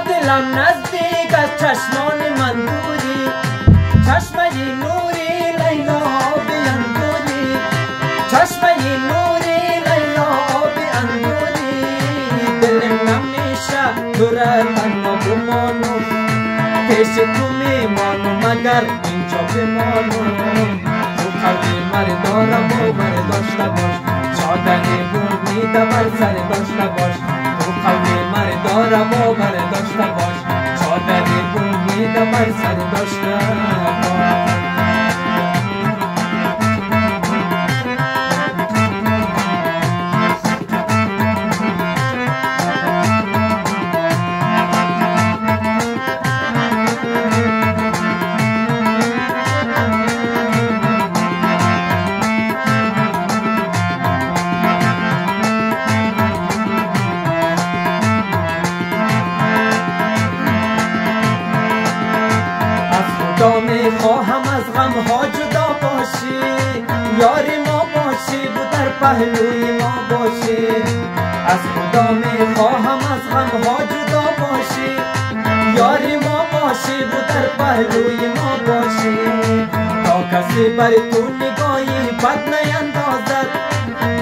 دلم نزدیک از چشمان من دوری، چشمه نوری لیلا بی انگوری، چشمه نوری لیلا بی انگوری. دلم نمیشه تو را تنها بمانم، پیش تو میمانم مگر اینجا بمانم. تو قلبی مرا دارم باور داشته باش، چادری بومیده بر سر داشته باش. تو قلبی مرا دارم باور داشته باش، چادری بومیده بر سر داشته باش. خدا میخواهم از غم ها جدا باشی، یاری ما باشی و در پهلوی ما باشی. از خدا میخواهم از غم ها جدا باشی، یاری ما باشی و در پهلوی ما باشی. تا کسی بر تو نگاهی بد نیندازد،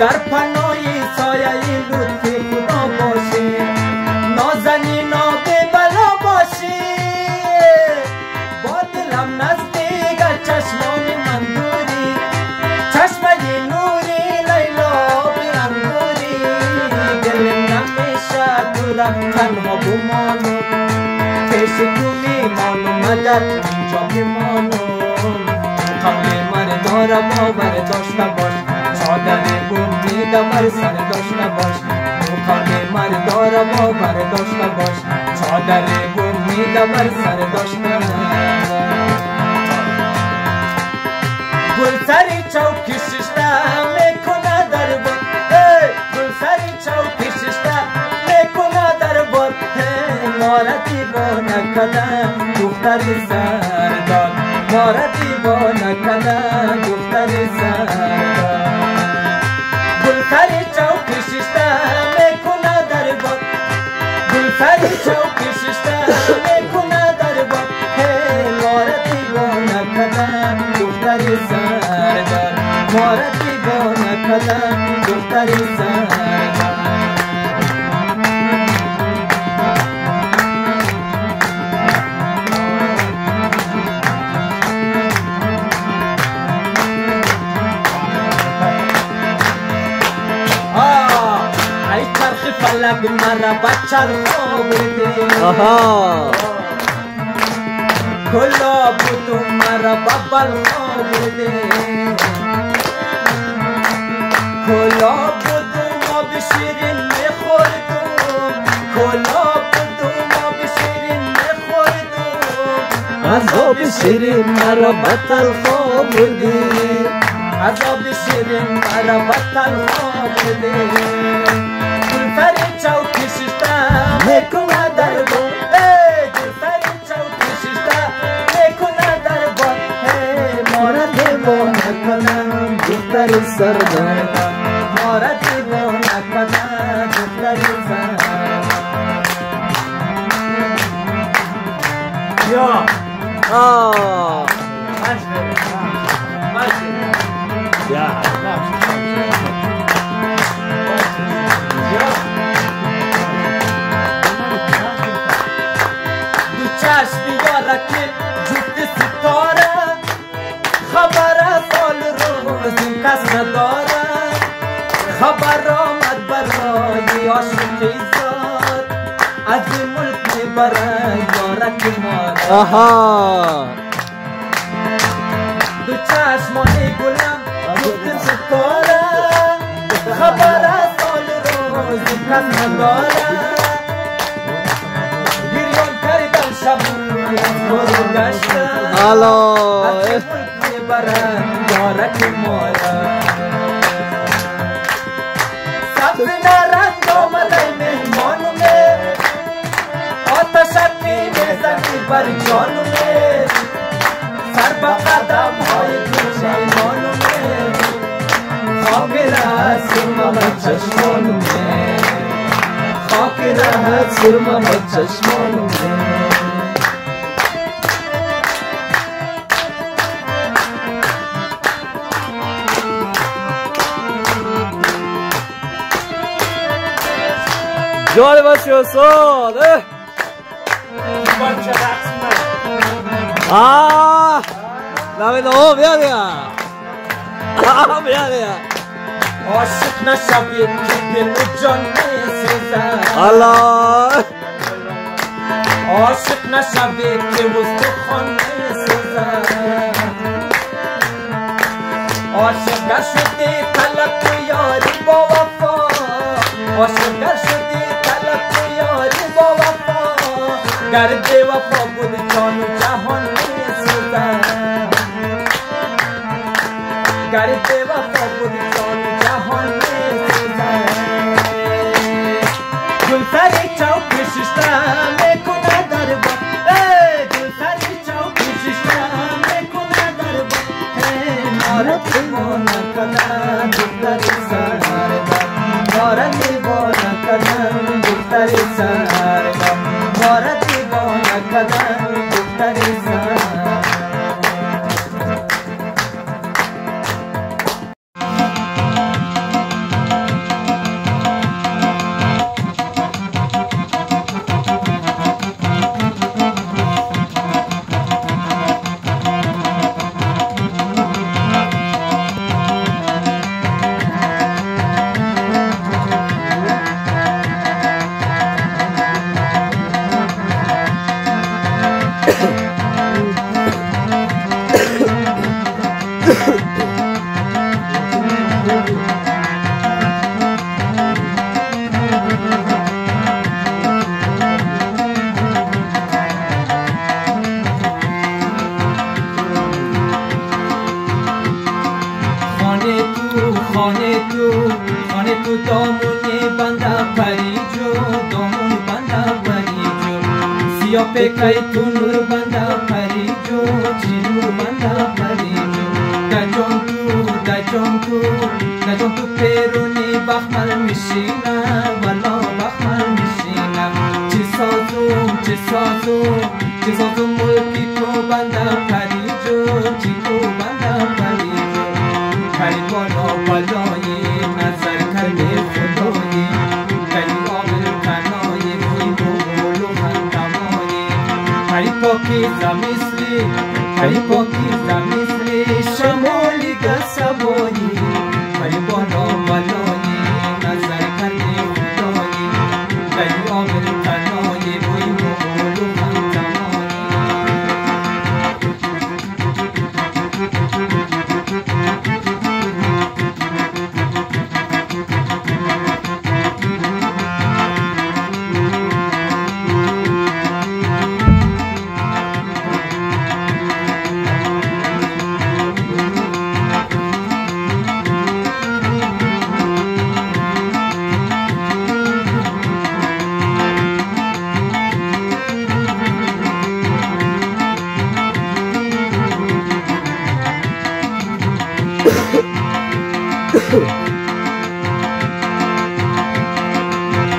در پناه سایه لطف خدا باشی. نازنینا بی بلا باشی، نزدیک از چشمان من دوری، چشمه نوری لیلا بی انگوری. دلم نمیشه تو را تنها بمانم، پیش تو میمانم مگر اینجا بمانم. قلبی مرا دارم باور داشته باش، چادری بومیده بر سر داشته باش. قلبی مرا دارم باور داشته باش، چادری بومیده بر سر داشته باش. گل سری چوکی ششته میکنه در بار، گل سری چوکی ششته میکنه در بار. مارا دیوانه کردن دختر سردار، مارا دیوانه کردن دختر سردار. گل سری چوکی ششته میکنه در بار، گل سری چوکی ششته میکنه در بار. مارا دیوانه کردن دختر سردار، مارا دیوانه کردن دختر سردار. ای چرخ فلک مرا بچرخ آورده، کلا بودو مرا ببل آورده. کلا بودو ما بشیرین میخوردم، کلا بودو ما بشیرین میخوردم. عذاب شیرین مرا بطل آورده، عذاب شیرین مرا بطل آورده. گلفری چوکی ششته میکنه در بار، گلفری چوکی ششته میکنه در بار. مارا دیوانه کنم دختر سردار، مارا دیوانه کنم دختر سردار. یا یا دو چشم یارکی جفت ستاره، خبر سال روز کس نداره. خبر آمد برای عاشقی زاد، از این ملک میبرد یارکی ماره. دو چشمانی گلم جفت ستاره، خبر سال روز کس نداره. گریان کردن شب فرو گشتم، از این ملک میبرد یارکی ماره. سبزه رنگ آمده مهمانونه، آتشکی میزنی بر جانونه. سر به قدم های پشیمانونه، خاک رسم من چشمانونه، خاک میرهد سرمه با چشمان جان باشی استاد نمیده بیا بیا عاشق نشوید که دل و جان میسوزد الله عاشق نشوید که استخوان میسوزد عاشق گر شدی طلب تو یاری با وفا عاشق گر شدی طلب تو یاری با وفا گر بی وفا بود جان و جهان میسوزد گر بی وفا بود جان و جهان میسوزد گل سری چوک ششته میکنه در با گل سری چوک ششته میکنه در با نارد دیوانه کدن دختری سرگاه نارد دیوانه کدن دختری سرگاه نارد دیوانه کدن دختری سرگاه خانه تو دامونی بنده پری جو دامون بنده پری جو سیاه پکای تو نور بنده پری جو چی نور بنده پری جو دجان تو پیرونی بخمل میشینه والا بخمل میشینه چی سازو ملکی تو بنده پری جو چی تو بنده پری جو پری بالای نظر کرده خدایی پری آمل کنای بوی بولو خندمایی پری پاکیزه مثلی شمالی گسبایی پری بالای نظر کرده خدایی پری آمل کنای بوی بولو خندمایی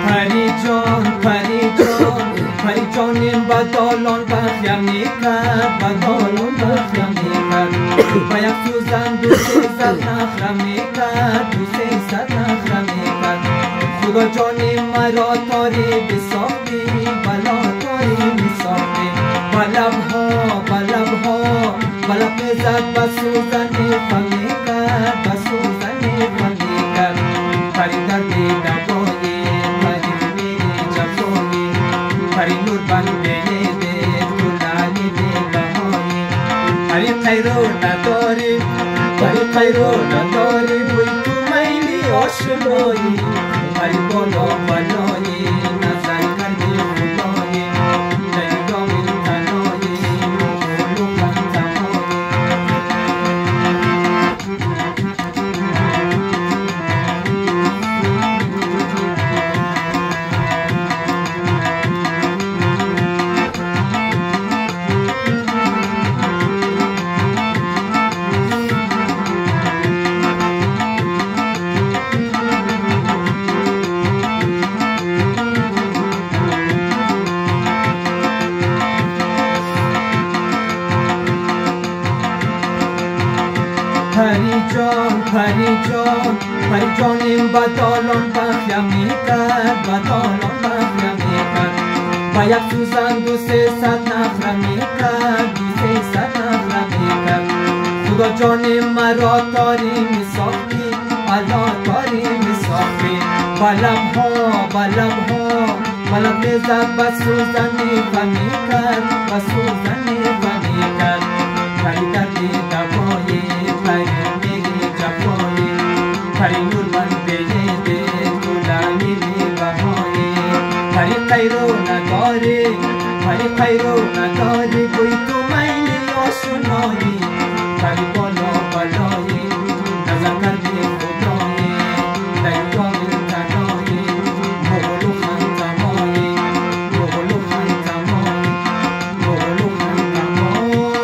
پری جانیم بدالان بخیم میکرد با یک سوزن دوست زد نخرم میکرد خدا جانیم مرا تاری بساختی بلا تاری بساختی بلب نزد بسوزن فمیکرد پری در بیدوایی پری میری جفایی پری نور بنده ده دولانی ده بهایی پری خیرو نداری بوی تو میلی آشنایی پری بالایی نظر کردی خدایی پری دامین تنایی مولو خندمایی پریجانیم بدالان بخیا میکرد بدالان بخیا میکرد با یک سوزن 200 نخره میکرد 200 نخره میکرد خدا جان مرا تاری میساختی الله تاری میساختی با لب میزد با سوزنی و میکرد با سوزنی و میکرد پری دردی دوایی پری میری جفایی پری نور من بیده طولانی بهایی پری خیرو نداری گوی تو میلی آشنایی پری بالا بالایی نظر کردی خدایی دیگاه تنایی مغلو خندمایی مغلو خندمایی مغلو خندمایی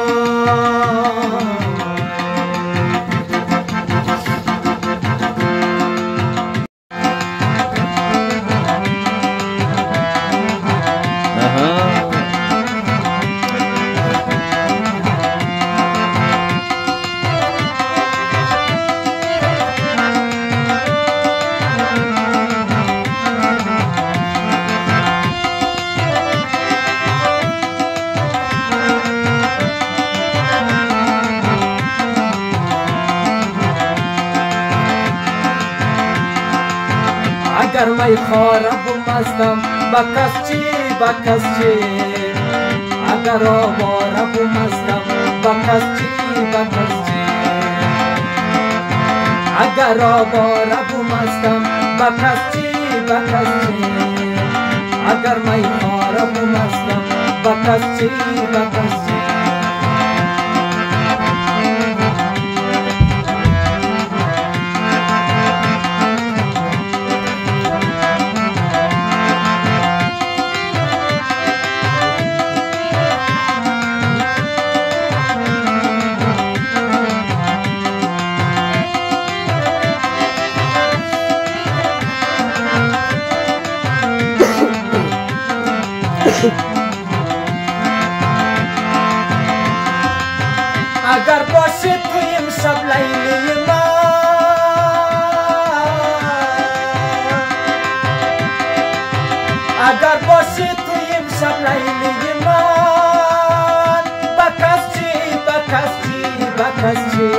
اگر می خارم و مستم بکس چی اگر آوارم و مستم بکس چی اگر آوارم و مستم بکس چی اگر می خارم و مستم بکس چی اگر باشه تویم شب لیلی من اگر باشه تویم شب لیلی من بکس چی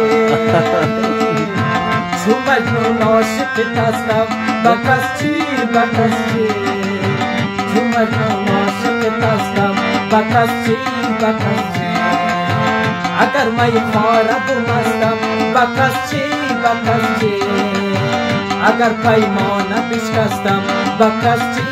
چون مجنون عاشقت هستم بکس چی چون مجنون عاشقت هستم بکس چی اگر می خارم و مستم بکس چی اگر پیمانه بشکستم بکس چی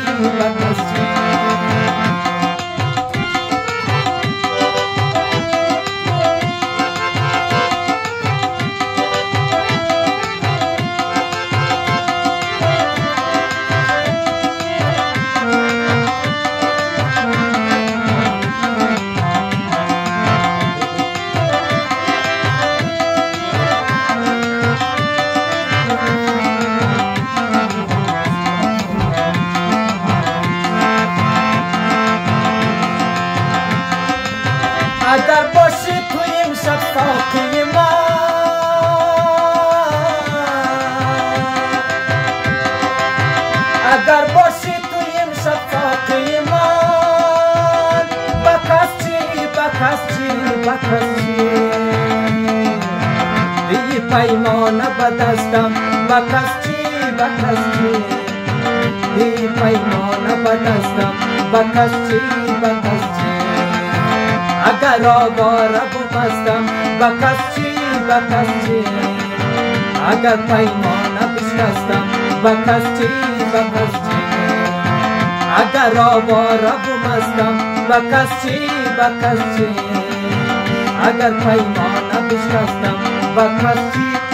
اگر باشی تویم شب ساقی من اگر باشی تویم شب ساقی من بکس چی بی پیمانه بدستم بکس چی بی پیمانه بدستم بکس چی اگر آواره و مستم بکس چی اگر پیمانه بشکستم بکس چی اگر آواره و مستم بکس چی اگر پیمانه بشکستم بکس چی